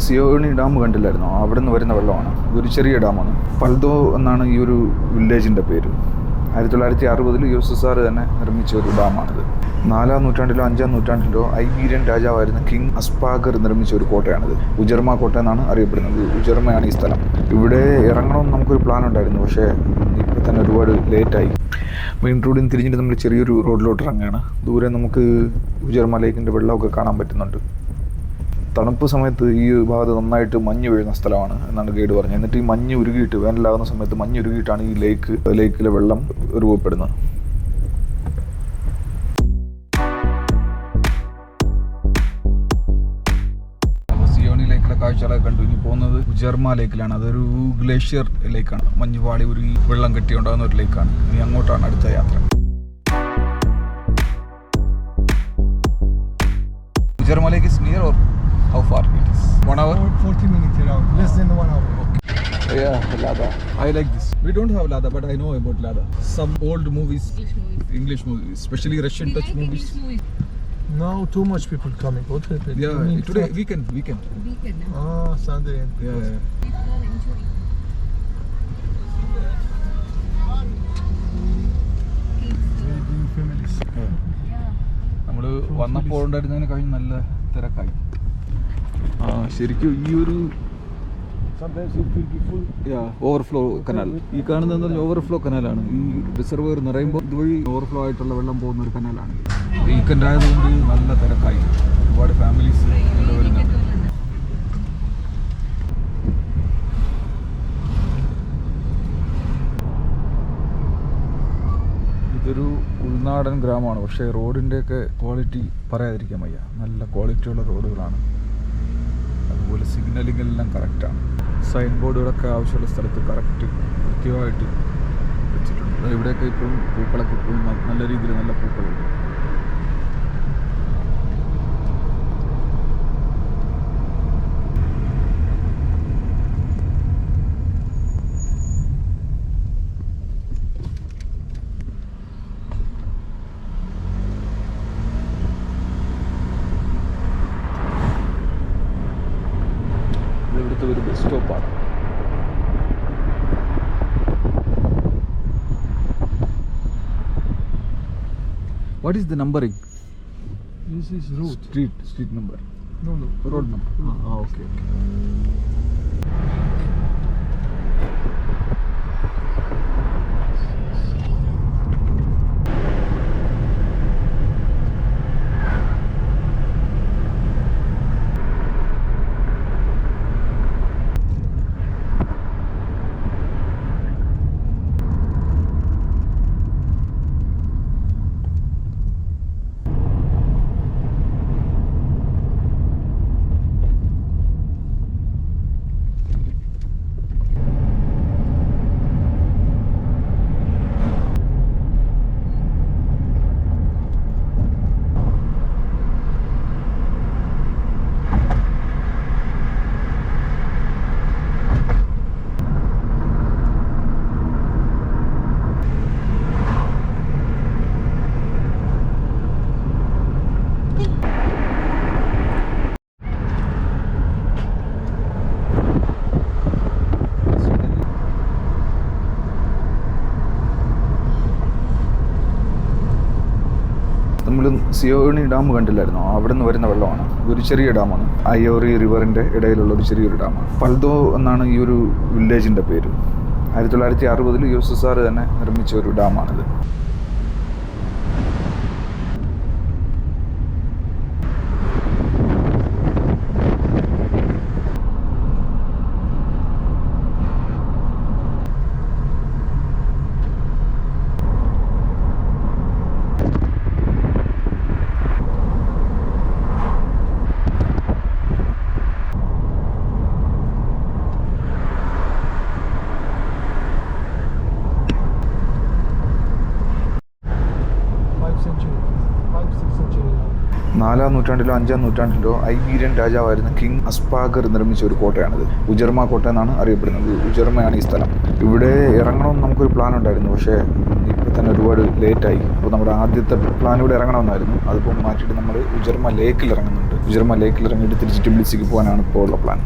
സിയോണി dam കണ്ടില്ലായിരുന്നോ? അവിടെ നിന്ന് വരുന്ന വെള്ളമാണ്. ഇതൊരു ചെറിയ ഡാമാണ്. പൽദോ എന്നാണ് ഈ ഒരു വില്ലേജിൻ്റെ പേര്. 1960 USSR തന്നെ നിർമ്മിച്ച ഒരു ഡാമാണിത്. 4-ാം നൂറ്റാണ്ടിലോ 5-ാം നൂറ്റാണ്ടിലോ ഐബീരിയൻ രാജാവായിരുന്ന കിങ് അസ്പാഗർ നിർമ്മിച്ച ഒരു കോട്ടയാണിത്. ഉജർമ കോട്ട എന്നാണ് അറിയപ്പെടുന്നത്. ഉജർമയാണ് ഈ സ്ഥലം. ഇവിടെ ഇറങ്ങണമെന്ന് നമുക്കൊരു പ്ലാൻ ഉണ്ടായിരുന്നു, പക്ഷേ ഇപ്പോൾ തന്നെ ഒരുപാട് ലേറ്റായി. മെയിൻ റോഡിൽ നിന്ന് തിരിഞ്ഞിട്ട് നമ്മൾ ചെറിയൊരു റോഡിലോട്ട് ഇറങ്ങുകയാണ്. ദൂരെ നമുക്ക് ഉജർമ ലേക്കിൻ്റെ വെള്ളമൊക്കെ കാണാൻ പറ്റുന്നുണ്ട്. തണുപ്പ് സമയത്ത് ഈ ഭാഗത്ത് നന്നായിട്ട് മഞ്ഞ് വീഴുന്ന സ്ഥലമാണ് എന്നാണ് ഗൈഡ് പറഞ്ഞത്. എന്നിട്ട് ഈ മഞ്ഞ് ഉരുകിയിട്ട്, വേനലാകുന്ന സമയത്ത് മഞ്ഞ് ഉരുകിയിട്ടാണ് ഈ ലേക്കിലെ വെള്ളം രൂപപ്പെടുന്നത്. സിയോണി ലേക്കിലെ കാഴ്ചകളൊക്കെ കണ്ടു. ഇനി പോകുന്നത് ഉജർമ ലേക്കിലാണ്. അതൊരു ഗ്ലേഷ്യർ ലേക്കാണ്. മഞ്ഞുപാളി ഉരുകി വെള്ളം കെട്ടിയുണ്ടാകുന്ന ഒരു ലേക്കാണ്. ഇനി അങ്ങോട്ടാണ് അടുത്ത യാത്ര. ഉജർമ ലേക്ക് is near or how far it is? 1 hour? 40 minutes around. Less than 1 hour. Okay. Yeah, Lada. I like this. We don't have Lada, but I know about Lada. Some old movies, English movies, especially Russian touch movies. Now too much people coming. What happened? Yeah, today weekend. Ah, Sunday. Yeah. Families. നമ്മൾ വന്നപ്പോൾ ഉണ്ടായിരുന്നതിന് കഴിഞ്ഞ് നല്ല തിരക്കായി. ശരിക്കും ഈ ഒരു overflow canal, ഈ കാണുന്നത് ഓവർഫ്ലോ കനാലാണ്. ഈ റിസർവർ നിറയുമ്പോൾ ഇതുവഴി ഓവർഫ്ലോ ആയിട്ടുള്ള വെള്ളം പോകുന്ന ഒരു കനാലാണ്. വീക്കെൻഡ് ആയതുകൊണ്ട് നല്ല തിരക്കായി. ഒരുപാട് ഫാമിലീസ് ഇവിടെ വരുന്നുണ്ട്. ഇതൊരു ഉൾനാടൻ ഗ്രാമമാണ്, പക്ഷേ റോഡിൻ്റെയൊക്കെ ക്വാളിറ്റി പറയാതിരിക്കാൻ വയ്യ. നല്ല ക്വാളിറ്റിയുള്ള റോഡുകളാണ്. അതുപോലെ സിഗ്നലിംഗ് എല്ലാം കറക്റ്റാണ്. സൈൻ ബോർഡുകളൊക്കെ ആവശ്യമുള്ള സ്ഥലത്ത് കൃത്യമായിട്ട് വെച്ചിട്ടുണ്ട്. ഇവിടെയൊക്കെ ഇപ്പോഴും പൂക്കളൊക്കെ ഇപ്പോഴും നല്ല രീതിയിൽ നല്ല പൂക്കളുണ്ട്. ഇവിടുത്തെ ഒരു bus സ്റ്റോപ്പാണ്. What is the numbering? This is road. Street number. No. Road number. Okay. നമ്മൾ സിയോണി ഡാം കണ്ടില്ലായിരുന്നോ? അവിടെ നിന്ന് വരുന്ന വെള്ളമാണ്. ഇതൊരു ചെറിയ ഡാമാണ്. അയോറി റിവറിൻ്റെ ഇടയിലുള്ള ഒരു ചെറിയൊരു ഡാമാണ്. പൽദോ എന്നാണ് ഈ ഒരു വില്ലേജിൻ്റെ പേര്. 1960 USSR തന്നെ നിർമ്മിച്ച ഒരു ഡാമാണിത്. നാലാം നൂറ്റാണ്ടിലോ 5-ാം നൂറ്റാണ്ടിലോ ഐബീരിയൻ രാജാവായിരുന്ന കിങ് അസ്പാഗർ നിർമ്മിച്ച ഒരു കോട്ടയാണിത്. ഉജർമ കോട്ട എന്നാണ് അറിയപ്പെടുന്നത്. ഉജർമയാണ് ഈ സ്ഥലം. ഇവിടെ ഇറങ്ങണമെന്ന് നമുക്കൊരു പ്ലാൻ ഉണ്ടായിരുന്നു, പക്ഷേ ഇപ്പോൾ തന്നെ ഒരുപാട് ലേറ്റായി. അപ്പോൾ നമ്മുടെ ആദ്യത്തെ പ്ലാൻ ഇവിടെ ഇറങ്ങണമെന്നായിരുന്നു. അതിപ്പോൾ മാറ്റിയിട്ട് നമ്മൾ ഉജർമ ലേക്കിൽ ഇറങ്ങുന്നുണ്ട്. ഉജർമ ലേക്കിൽ ഇറങ്ങിയിട്ട് തിരിച്ച് ടിബിലിസിക്ക് പോകാനാണ് ഇപ്പോൾ ഉള്ള പ്ലാൻ.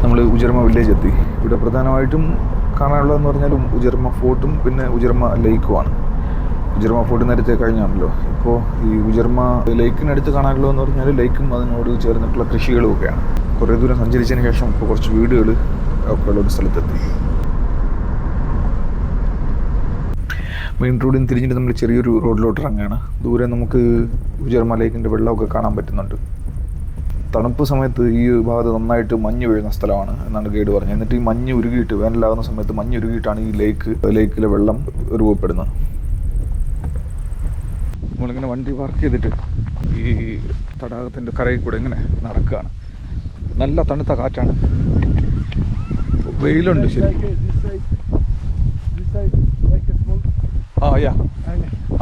നമ്മൾ ഉജർമ വില്ലേജ് എത്തി. ഇവിടെ പ്രധാനമായിട്ടും കാണാനുള്ളതെന്ന് പറഞ്ഞാൽ ഉജർമ ഫോർട്ടും പിന്നെ ഉജർമ ലേക്കുമാണ്. ഉജർമ ഫോർട്ട് നേരത്തെ കഴിഞ്ഞാണല്ലോ. ഇപ്പോൾ ഈ ഉജർമ ലേക്കിനടുത്ത് കാണാനുള്ളതെന്ന് പറഞ്ഞാൽ ലേക്കും അതിനോട് ചേർന്നിട്ടുള്ള കൃഷികളും ഒക്കെയാണ്. കുറേ ദൂരം സഞ്ചരിച്ചതിന് ശേഷം ഇപ്പോൾ കുറച്ച് വീടുകൾ ഒക്കെ ഉള്ള ഒരു സ്ഥലത്തെത്തി. മെയിൻ റോഡിൽ നിന്ന് തിരിഞ്ഞിട്ട് നമ്മൾ ചെറിയൊരു റോഡിലോട്ട് ഇറങ്ങുകയാണ്. ദൂരെ നമുക്ക് ഉജർമ ലേക്കിൻ്റെ വെള്ളമൊക്കെ കാണാൻ പറ്റുന്നുണ്ട്. തണുപ്പ് സമയത്ത് ഈ ഭാഗത്ത് നന്നായിട്ട് മഞ്ഞ് വീഴുന്ന സ്ഥലമാണ് എന്നാണ് ഗൈഡ് പറഞ്ഞത്. എന്നിട്ട് ഈ മഞ്ഞ് ഉരുകിയിട്ട് വേനലാകുന്ന സമയത്ത് മഞ്ഞ് ഉരുകിയിട്ടാണ് ഈ ലേക്കിലെ വെള്ളം രൂപപ്പെടുന്നത്. നമ്മളിങ്ങനെ വണ്ടി പാർക്ക് ചെയ്തിട്ട് ഈ തടാകത്തിൻ്റെ കരയിൽ കൂടെ ഇങ്ങനെ നടക്കുകയാണ്. നല്ല തണുത്ത കാറ്റാണ്, വെയിലുണ്ട്. ശരി,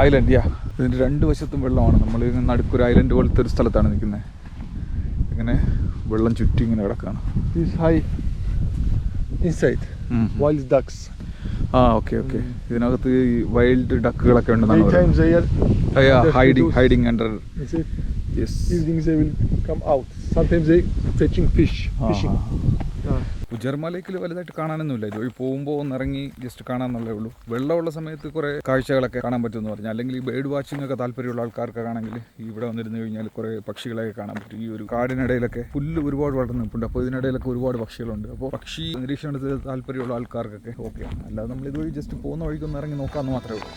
ഐലൻഡ് ഇതിൻ്റെ രണ്ട് വശത്തും വെള്ളമാണ്. നമ്മൾ നടുക്കൊരു ഐലൻഡ് പോലത്തെ ഒരു സ്ഥലത്താണ് നിൽക്കുന്നത്. ഇങ്ങനെ വെള്ളം ചുറ്റി ഇങ്ങനെ കിടക്കുകയാണ്. Wild ducks. ഓക്കെ. ഇതിനകത്ത് ഈ വൈൽഡ് ഡക്കുകളൊക്കെ ഉണ്ടെന്നാണ് hiding under. Evenings they will come out. Sometimes they fishing. ഉജർമ ലേക്കിൽ വലുതായിട്ട് കാണാനൊന്നുമില്ല. ഇത് വഴി പോകുമ്പോൾ ഒന്നിറങ്ങി ജസ്റ്റ് കാണാമെന്നുള്ളേ ഉള്ളൂ. വെള്ളമുള്ള സമയത്ത് കുറേ കാഴ്ചകളൊക്കെ കാണാൻ പറ്റുമെന്ന് പറഞ്ഞാൽ, അല്ലെങ്കിൽ ഈ ബേർഡ് വാച്ചിങ് ഒക്കെ താല്പര്യമുള്ള ആൾക്കാർക്കൊക്കെ ആണെങ്കിൽ ഇവിടെ വന്നിരുന്നു കഴിഞ്ഞാൽ കുറേ പക്ഷികളെയൊക്കെ കാണാൻ പറ്റും. ഈ ഒരു കാടിനിടയിലൊക്കെ പുല്ല് ഒരുപാട് വളർന്ന് നിൽപ്പുണ്ട്. അപ്പോൾ ഇതിനിടയിലൊക്കെ ഒരുപാട് പക്ഷികളുണ്ട്. അപ്പോൾ പക്ഷി നിരീക്ഷണത്തിൽ താല്പര്യമുള്ള ആൾക്കാർക്കൊക്കെ ഓക്കെയാണ്. അല്ലാതെ നമ്മൾ ഇതുവഴി ജസ്റ്റ് പോകുന്ന വഴിക്കൊന്ന് ഇറങ്ങി നോക്കാമെന്ന് മാത്രമേ ഉള്ളൂ.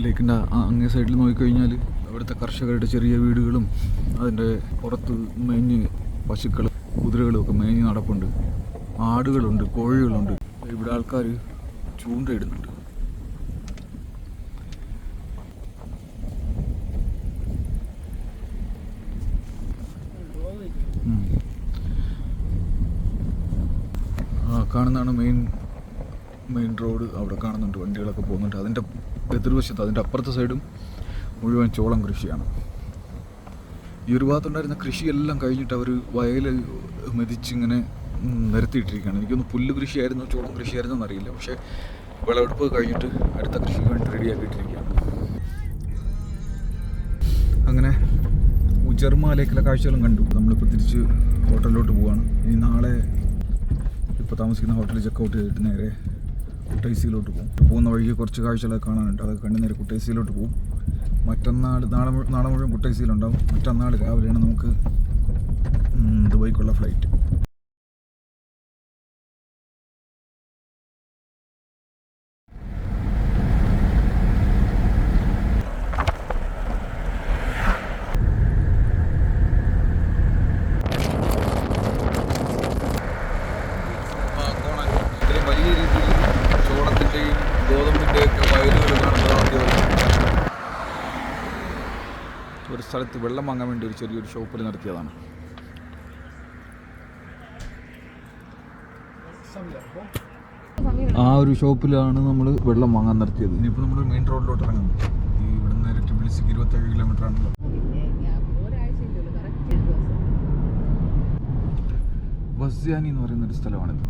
ലേക്കിൻ്റെ അങ്ങേ സൈഡിൽ നോക്കിക്കഴിഞ്ഞാൽ അവിടുത്തെ കർഷകരുടെ ചെറിയ വീടുകളും അതിൻ്റെ പുറത്ത് മേഞ്ഞ് പശുക്കളും കുതിരകളും ഒക്കെ മേഞ്ഞ് നടപ്പുണ്ട്. ആടുകളുണ്ട്, കോഴികളുണ്ട്. ഇവിടെ ആൾക്കാർ ചൂണ്ടയിടുന്നുണ്ട്. കാണുന്നതാണ് മെയിൻ റോഡ്. അവിടെ കാണുന്നുണ്ട് വണ്ടികളൊക്കെ പോകുന്നുണ്ട്. അതിൻ്റെ എതിർവശത്ത്, അതിൻ്റെ അപ്പുറത്തെ സൈഡും മുഴുവൻ ചോളം കൃഷിയാണ്. ഈ ഒരു ഭാഗത്തുണ്ടായിരുന്ന കൃഷിയെല്ലാം കഴിഞ്ഞിട്ട് അവർ വയൽ മെതിച്ചിങ്ങനെ നിരത്തിയിട്ടിരിക്കുകയാണ്. എനിക്കൊന്ന് പുല്ല് കൃഷിയായിരുന്നു ചോളം കൃഷിയായിരുന്നു എന്നറിയില്ല. പക്ഷേ വിളവെടുപ്പ് കഴിഞ്ഞിട്ട് അടുത്ത കൃഷിക്ക് വേണ്ടി റെഡിയാക്കിയിട്ടിരിക്കുകയാണ്. അങ്ങനെ ഉജർമ ലേക്കിലെ കാഴ്ചകളും കണ്ടു. നമ്മളിപ്പോൾ തിരിച്ച് ഹോട്ടലിലോട്ട് പോവുകയാണ്. ഇനി നാളെ ഇപ്പോൾ താമസിക്കുന്ന ഹോട്ടലിൽ ചെക്കൗട്ട് ചെയ്തിട്ട് നേരെ കുട്ടൈസിയിലോട്ട് പോകും. പോകുന്ന വഴിക്ക് കുറച്ച് കാഴ്ചകളൊക്കെ കാണാനുണ്ട്. അതൊക്കെ കണ്ട് നേരെ കുട്ടൈസിയിലോട്ട് പോകും. നാളെ മുഴുവൻ കുട്ടൈസിയിലുണ്ടാവും. മറ്റന്നാൾ രാവിലെയാണ് നമുക്ക് ദുബായിക്കുള്ള ഫ്ലൈറ്റ്. വലിയ രീതിയിൽ ചോളത്തിൻ്റെയും ഗോതമ്പിൻ്റെയൊക്കെ വയലുകൾ കാണുന്നത് ആദ്യമായി. ഒരു സ്ഥലത്ത് വെള്ളം വാങ്ങാൻ വേണ്ടി ഒരു ചെറിയൊരു ഷോപ്പിൽ നടത്തിയതാണ്. ആ ഒരു ഷോപ്പിലാണ് നമ്മൾ വെള്ളം വാങ്ങാൻ നിർത്തിയത്. ഇനിയിപ്പോൾ നമ്മൾ മെയിൻ റോഡിലോട്ട് ഇറങ്ങുന്നു. ഈ ഇവിടുന്ന് ടിബിലിസിക്ക് 27 കിലോമീറ്റർ ആണല്ലോ. വസ്യാനി എന്ന് പറയുന്നൊരു സ്ഥലമാണിത്.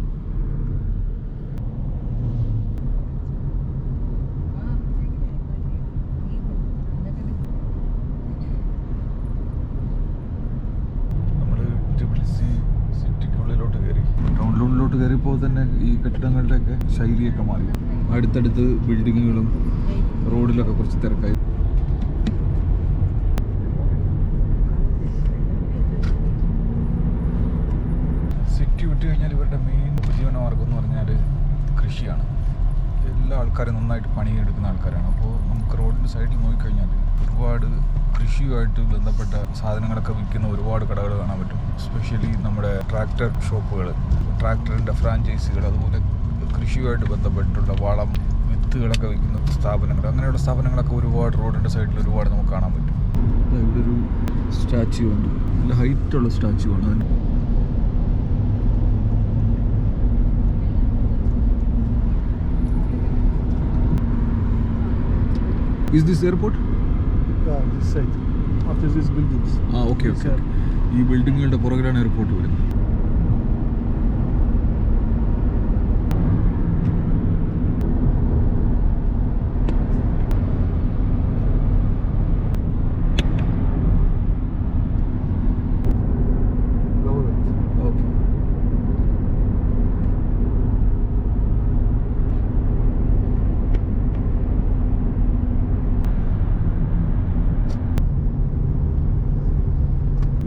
ടൗണിനുള്ളിലോട്ട് കയറിയപ്പോൾ തന്നെ ഈ കെട്ടിടങ്ങളുടെയൊക്കെ ശൈലിയൊക്കെ മാറി. അടുത്തടുത്ത് ബിൽഡിങ്ങുകളും റോഡിലൊക്കെ കുറച്ച് തിരക്കായി. സിറ്റി വിട്ട് കഴിഞ്ഞാൽ ഇവരുടെ മെയിൻ ഉപജീവനമാർഗം എന്ന് പറഞ്ഞാൽ കൃഷിയാണ്. എല്ലാ ആൾക്കാരും നന്നായിട്ട് പണിയെടുക്കുന്ന ആൾക്കാരാണ്. അപ്പോൾ നമുക്ക് റോഡിൻ്റെ സൈഡിൽ നോക്കിക്കഴിഞ്ഞാൽ ഒരുപാട് കൃഷിയുമായിട്ട് ബന്ധപ്പെട്ട സാധനങ്ങളൊക്കെ വിൽക്കുന്ന ഒരുപാട് കടകൾ കാണാൻ പറ്റും. എസ്പെഷ്യലി നമ്മുടെ ട്രാക്ടർ ഷോപ്പുകൾ, ട്രാക്ടറിൻ്റെ ഫ്രാഞ്ചൈസികൾ, അതുപോലെ കൃഷിയുമായിട്ട് ബന്ധപ്പെട്ടുള്ള വളം, വിത്തുകളൊക്കെ വിൽക്കുന്ന സ്ഥാപനങ്ങൾ, അങ്ങനെയുള്ള സ്ഥാപനങ്ങളൊക്കെ ഒരുപാട് റോഡിൻ്റെ സൈഡിൽ ഒരുപാട് നമുക്ക് കാണാൻ പറ്റും. ഇവിടെ ഒരു സ്റ്റാച്യു ഉണ്ട്, നല്ല ഹൈറ്റുള്ള സ്റ്റാച്യു ആണ്. അതിന് Is this airport? Yeah, this side. After these buildings. Okay. ഈ ബിൽഡിങ്ങുകളുടെ പുറകിലാണ് എയർപോർട്ട് വരുന്നത്.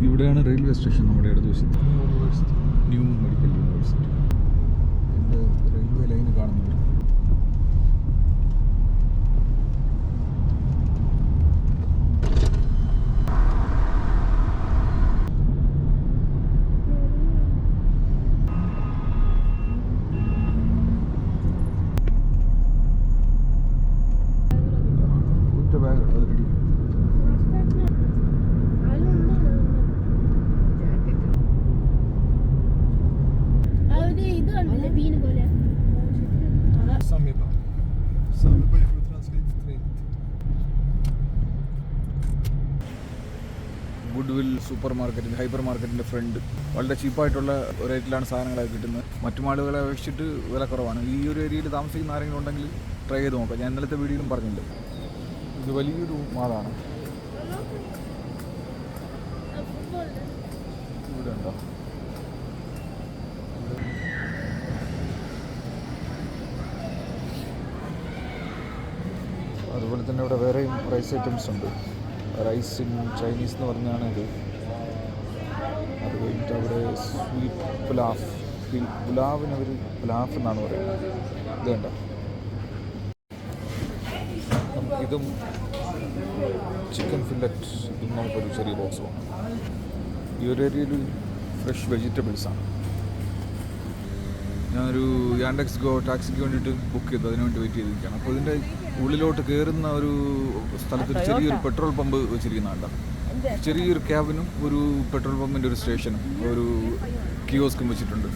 ഇവിടെയാണ് റെയിൽവേ സ്റ്റേഷൻ നമ്മുടെ ഇടതുവശത്ത്. New medical university. എൻ്റെ റെയിൽവേ ലൈന് കാണുന്നുണ്ട്. ഒറ്റ ബാഗ് അത് റെഡി. ഗുഡ്വിൽ സൂപ്പർ മാർക്കറ്റിൻ്റെ ഹൈപ്പർ മാർക്കറ്റിൻ്റെ ഫ്രണ്ട് വളരെ ചീപ്പായിട്ടുള്ള റേറ്റിലാണ് സാധനങ്ങളൊക്കെ കിട്ടുന്നത്. മറ്റു മാളുകളെ അപേക്ഷിച്ചിട്ട് വില കുറവാണ്. ഈ ഒരു ഏരിയയിൽ താമസിക്കുന്ന ആരെങ്കിലും ഉണ്ടെങ്കിൽ ട്രൈ ചെയ്ത് നോക്കാം. ഞാൻ ഇന്നലത്തെ വീഡിയോയിലും പറഞ്ഞിട്ടുണ്ട്. ഇത് വലിയൊരു മാളാണ്. ഇവിടെ ഉണ്ടോ? അതുപോലെ തന്നെ ഇവിടെ വേറെയും റൈസ് ഐറ്റംസ് ഉണ്ട്. റൈസ് ഇൻ ചൈനീസ് എന്ന് പറഞ്ഞാണ് ഇത്. അത് കഴിഞ്ഞിട്ട് അവിടെ സ്വീറ്റ് പുലാഫ്, പുലാവിന് അവർ പുലാഫ് എന്നാണ് പറയുന്നത്. ഇത് കണ്ടോ? ഇതും ചിക്കൻ ഫില്ലറ്റ്, ഇതും നമുക്കൊരു ചെറിയ ബോക്സ് വേണം. ഈ ഒരു ഏരിയയിൽ ഫ്രഷ് വെജിറ്റബിൾസാണ്. ഞാനൊരു യാൻഡെക്സ് ഗോ ടാക്സിക്ക് വേണ്ടിയിട്ട് ബുക്ക് ചെയ്തു, അതിന് വേണ്ടി വെയിറ്റ് ചെയ്തിരിക്കുകയാണ്. അപ്പോൾ ഇതിൻ്റെ ഉള്ളിലോട്ട് കയറുന്ന ഒരു സ്ഥലത്ത് ചെറിയൊരു പെട്രോൾ പമ്പ് വെച്ചിരിക്കുന്നുണ്ട്. ചെറിയൊരു ക്യാബിനും ഒരു പെട്രോൾ പമ്പിൻ്റെ ഒരു സ്റ്റേഷനും ഒരു കിയോസ്കും വെച്ചിട്ടുണ്ട്.